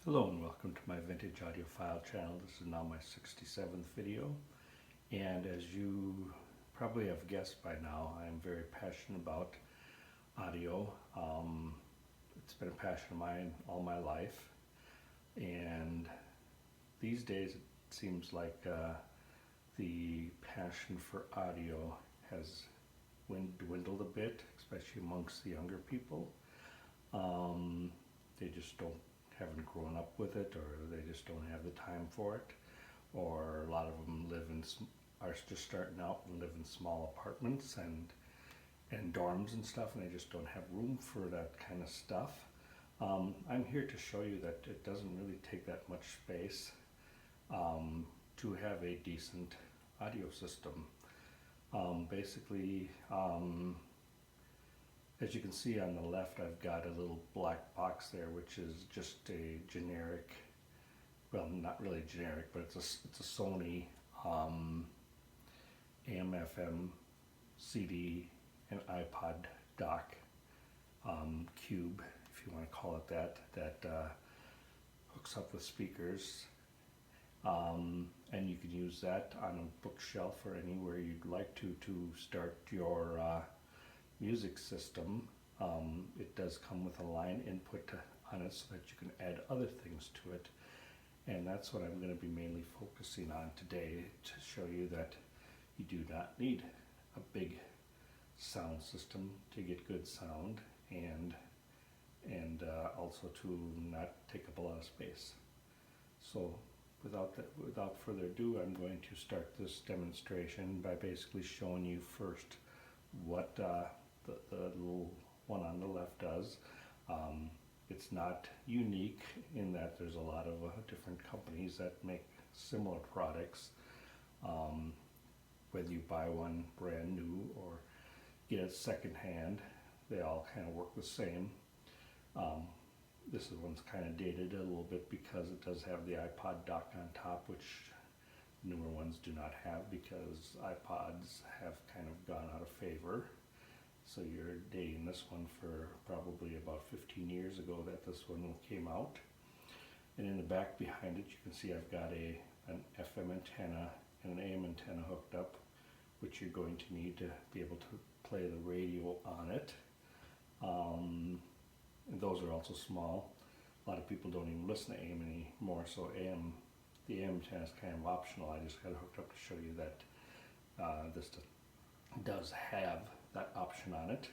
Hello and welcome to my Vintage Audiophile channel. This is now my 67th video, and as you probably have guessed by now, I'm very passionate about audio. It's been a passion of mine all my life, and these days it seems like the passion for audio has dwindled a bit, especially amongst the younger people. They just haven't grown up with it, or they just don't have the time for it, or a lot of them are just starting out and live in small apartments and dorms and stuff, and they just don't have room for that kind of stuff. I'm here to show you that it doesn't really take that much space to have a decent audio system. Basically, as you can see on the left, I've got a little black box there, which is just a generic, well, not really generic, but it's a Sony AM/FM CD and iPod dock cube, if you want to call it that hooks up with speakers, and you can use that on a bookshelf or anywhere you'd like to start your music system. It does come with a line input on it so that you can add other things to it, and that's what I'm going to be mainly focusing on today, to show you that you do not need a big sound system to get good sound, and also to not take up a lot of space. So without further ado, I'm going to start this demonstration by basically showing you first what the little one on the left does. It's not unique in that there's a lot of different companies that make similar products. Whether you buy one brand new or get it secondhand, they all kind of work the same. This one's kind of dated a little bit because it does have the iPod dock on top, which newer ones do not have, because iPods have kind of gone out of favor. So you're dating this one for probably about 15 years ago that this one came out. And in the back behind it, you can see I've got an FM antenna and an AM antenna hooked up, which you're going to need to be able to play the radio on it. And those are also small. A lot of people don't even listen to AM anymore, so the AM antenna is kind of optional. I just got it hooked up to show you that this does have that option on it.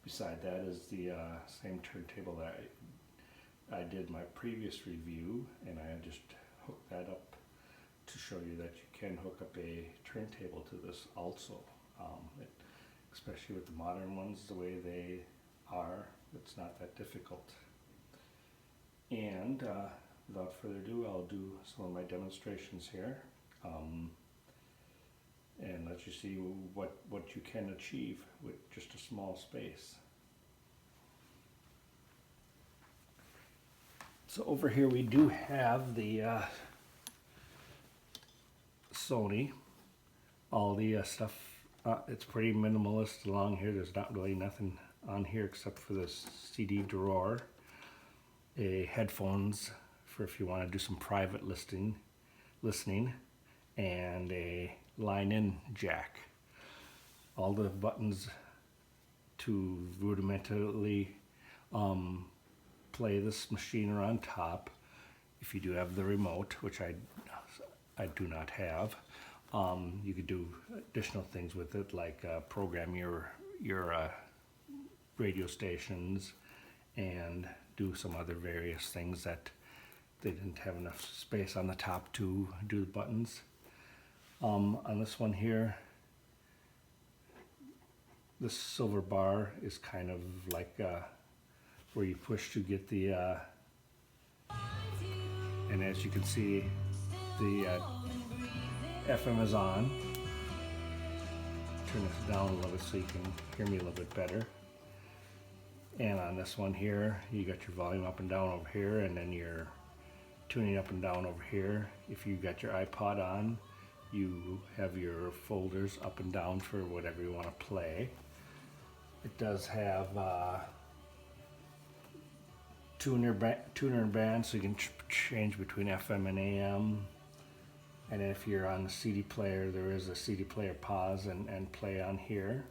Beside that is the same turntable that I did my previous review, and I just hooked that up to show you that you can hook up a turntable to this also. Especially with the modern ones, the way they are, it's not that difficult. And without further ado, I'll do some of my demonstrations here, and let you see what you can achieve with just a small space. So over here we do have the Sony. All the stuff, it's pretty minimalist along here. There's not really nothing on here except for this CD drawer, a headphones for if you want to do some private listening, and a line-in jack. All the buttons to rudimentarily play this machine are on top. If you do have the remote, which I do not have, you could do additional things with it, like program your radio stations and do some other various things that they didn't have enough space on the top to do the buttons. On this one here, this silver bar is kind of like where you push to get the and as you can see, the FM is on. Turn this down a little bit so you can hear me a little bit better. And on this one here, you got your volume up and down over here, and then your tuning up and down over here. If you got your iPod on, you have your folders up and down for whatever you want to play. It does have tuner and band, so you can change between FM and AM. And if you're on the CD player, there is a CD player pause and play on here.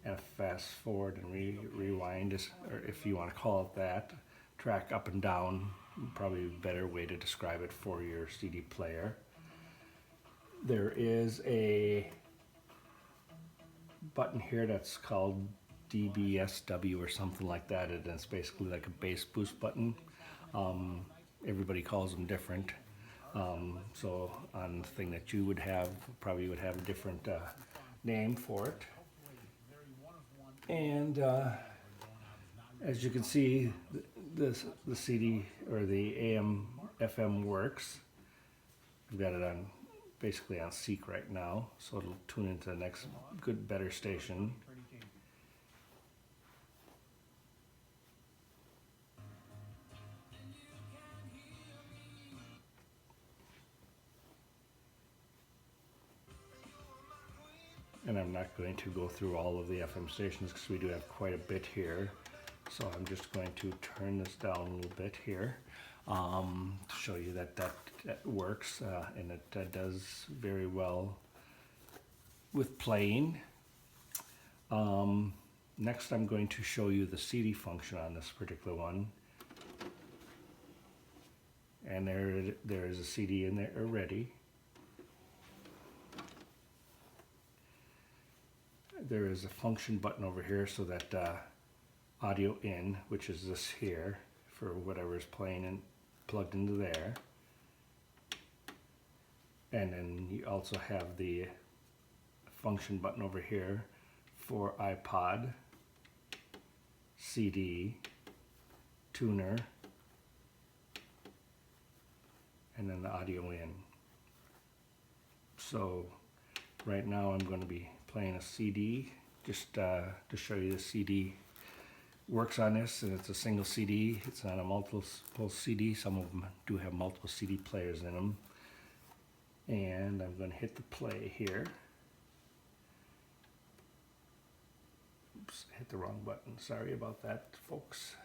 And fast forward and rewind, or if you want to call it that. Track up and down, probably a better way to describe it for your CD player. There is a button here that's called DBSW or something like that, and it's basically like a bass boost button. Everybody calls them different. So on the thing that you would have, probably would have a different name for it. And as you can see, the CD or the AM FM works. I've got it on basically on Seek right now, so it'll tune into the next better station. And I'm not going to go through all of the FM stations because we do have quite a bit here. So I'm just going to turn this down a little bit here to show you that works, and it does very well with playing. Next I'm going to show you the CD function on this particular one. And there is a CD in there already. There is a function button over here so that audio in, which is this here, for whatever is playing and plugged into there. And then you also have the function button over here for iPod, CD, tuner, and then the audio in. So right now I'm going to be playing a CD just to show you the CD works on this, and it's a single CD. It's not a multiple CD. Some of them do have multiple CD players in them. And I'm going to hit the play here. Oops, hit the wrong button. Sorry about that, folks.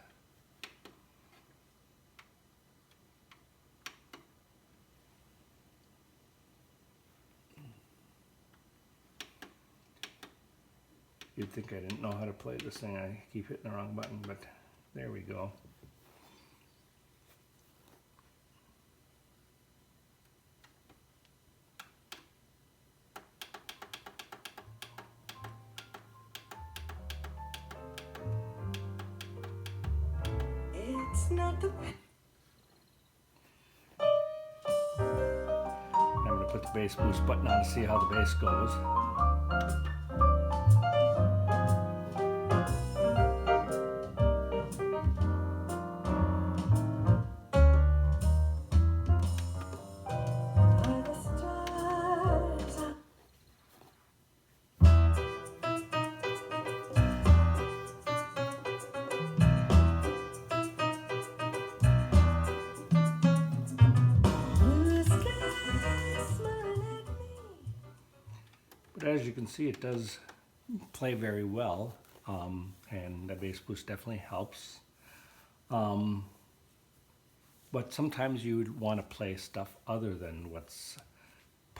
You'd think I didn't know how to play this thing. I keep hitting the wrong button, but there we go. It's not the... I'm going to put the bass boost button on to see how the bass goes. But as you can see, it does play very well, and the bass boost definitely helps. But sometimes you would want to play stuff other than what's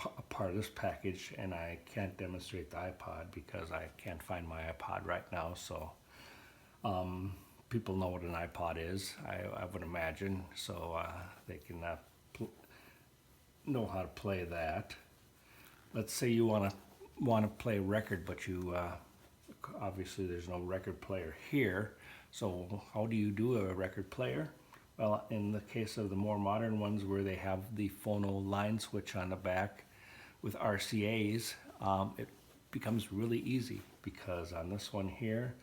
a part of this package, and I can't demonstrate the iPod because I can't find my iPod right now. So people know what an iPod is, I would imagine, so they can know how to play that. Let's say you want to play a record, but you obviously there's no record player here. So how do you do a record player? Well, in the case of the more modern ones where they have the phono line switch on the back with RCAs, it becomes really easy, because on this one here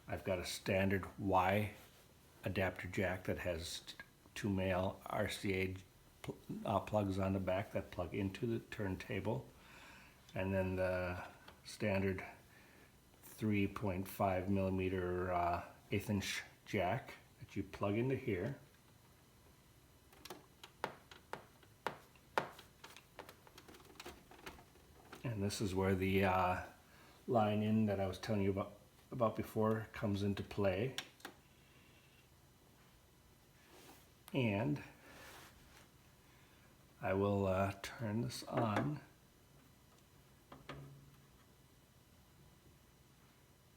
I've got a standard Y adapter jack that has two male RCA plugs on the back that plug into the turntable, and then the standard 3.5 millimeter 1/8 inch jack that you plug into here. And this is where the line in that I was telling you about before comes into play. And I will turn this on.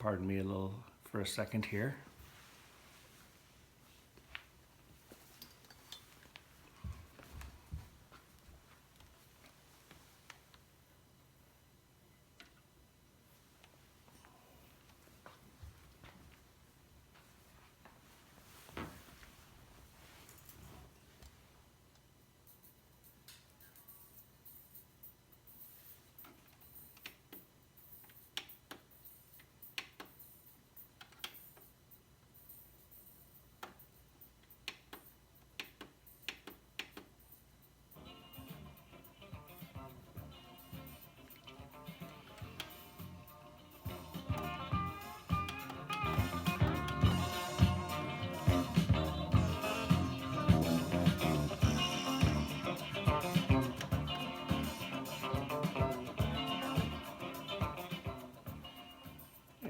Pardon me for a second here.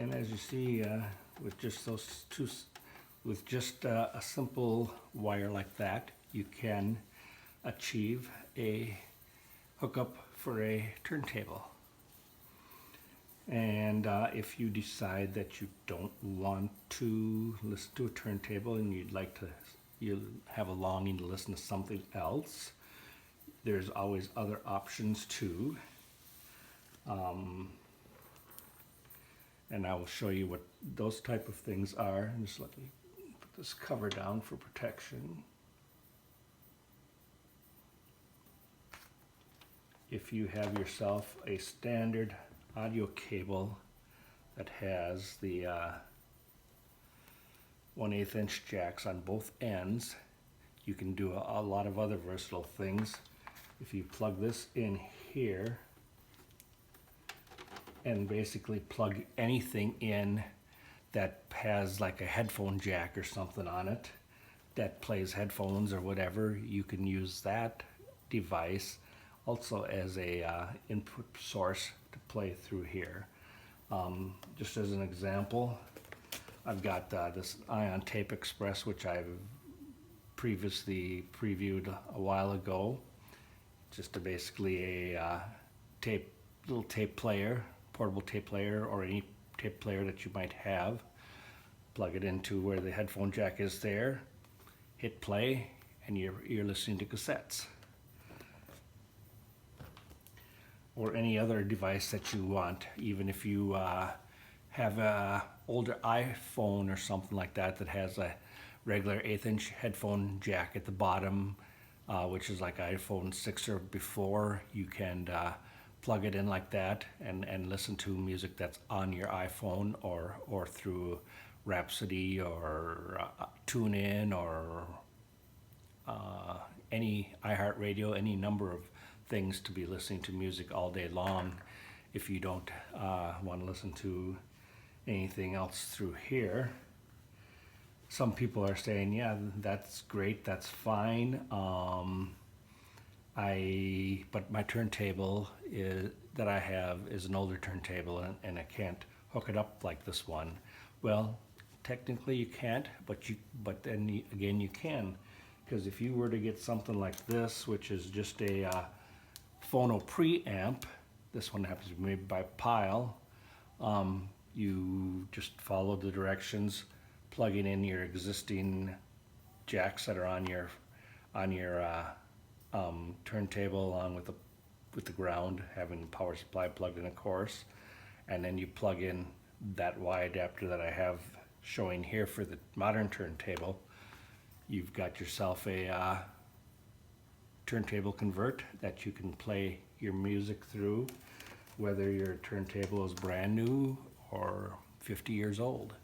And as you see, with just those two, with just a simple wire like that, you can achieve a hookup for a turntable. And if you decide that you don't want to listen to a turntable and you have a longing to listen to something else, there's always other options too. And I will show you what those type of things are. And just let me put this cover down for protection. If you have yourself a standard audio cable that has the 1/8 inch jacks on both ends, you can do a lot of other versatile things. If you plug this in here and basically plug anything in that has like a headphone jack or something on it that plays headphones or whatever, you can use that device also as a input source to play through here. Just as an example, I've got this Ion Tape Express, which I've previously previewed a while ago. Just basically a little tape player, portable tape player, or any tape player that you might have. Plug it into where the headphone jack is there, hit play, and you're listening to cassettes. Or any other device that you want, even if you have a older iPhone or something like that that has a regular 1/8 inch headphone jack at the bottom, which is like iPhone 6 or before, you can plug it in like that and listen to music that's on your iPhone or through Rhapsody or TuneIn or any iHeartRadio, any number of things to be listening to music all day long. If you don't want to listen to anything else through here, some people are saying, yeah, that's great, that's fine. But my turntable that I have is an older turntable, and I can't hook it up like this one. Well, technically you can't, but then again you can, because if you were to get something like this, which is just a phono preamp, this one happens to be made by Pyle. You just follow the directions, plugging in your existing jacks that are on your turntable, along with the ground, having the power supply plugged in, of course, and then you plug in that Y adapter that I have showing here for the modern turntable. You've got yourself a turntable convert that you can play your music through, whether your turntable is brand new or 50 years old.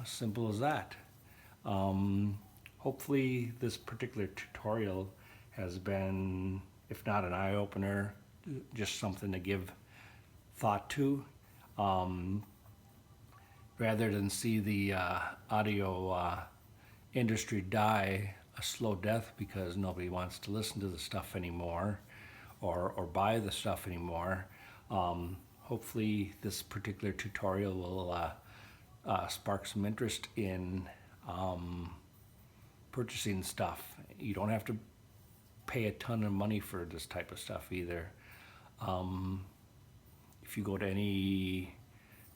Simple as that. Hopefully this particular tutorial has been, if not an eye-opener, just something to give thought to. Rather than see the audio industry die a slow death because nobody wants to listen to the stuff anymore or buy the stuff anymore, hopefully this particular tutorial will spark some interest in purchasing stuff. You don't have to pay a ton of money for this type of stuff either. If you go to any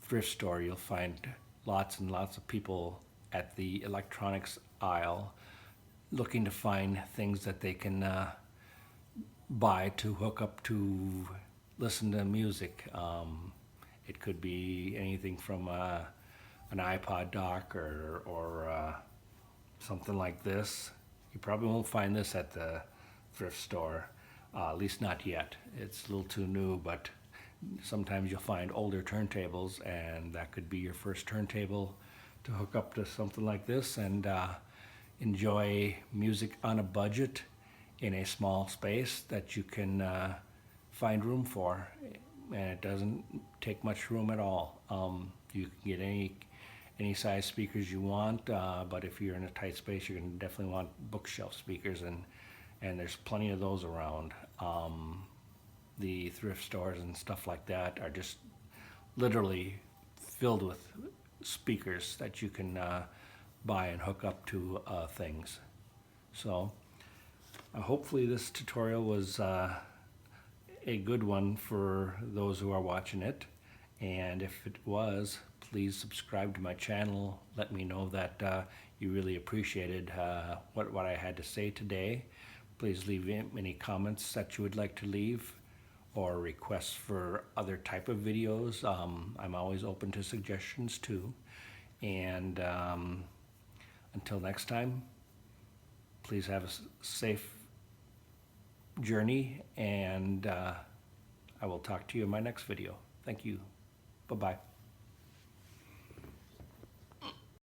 thrift store, you'll find lots and lots of people at the electronics aisle looking to find things that they can buy to hook up to listen to music. It could be anything from an iPod dock or something like this. You probably won't find this at the thrift store, at least not yet. It's a little too new, but sometimes you'll find older turntables, and that could be your first turntable to hook up to something like this and enjoy music on a budget in a small space that you can find room for. And it doesn't take much room at all. You can get any size speakers you want, but if you're in a tight space, you're going to definitely want bookshelf speakers, and there's plenty of those around. The thrift stores and stuff like that are just literally filled with speakers that you can buy and hook up to things. So hopefully this tutorial was a good one for those who are watching it, and if it was, please subscribe to my channel. Let me know that you really appreciated what I had to say today. Please leave any comments that you would like to leave, or requests for other type of videos. I'm always open to suggestions too. And until next time, please have a safe journey, and I will talk to you in my next video. Thank you. Bye-bye.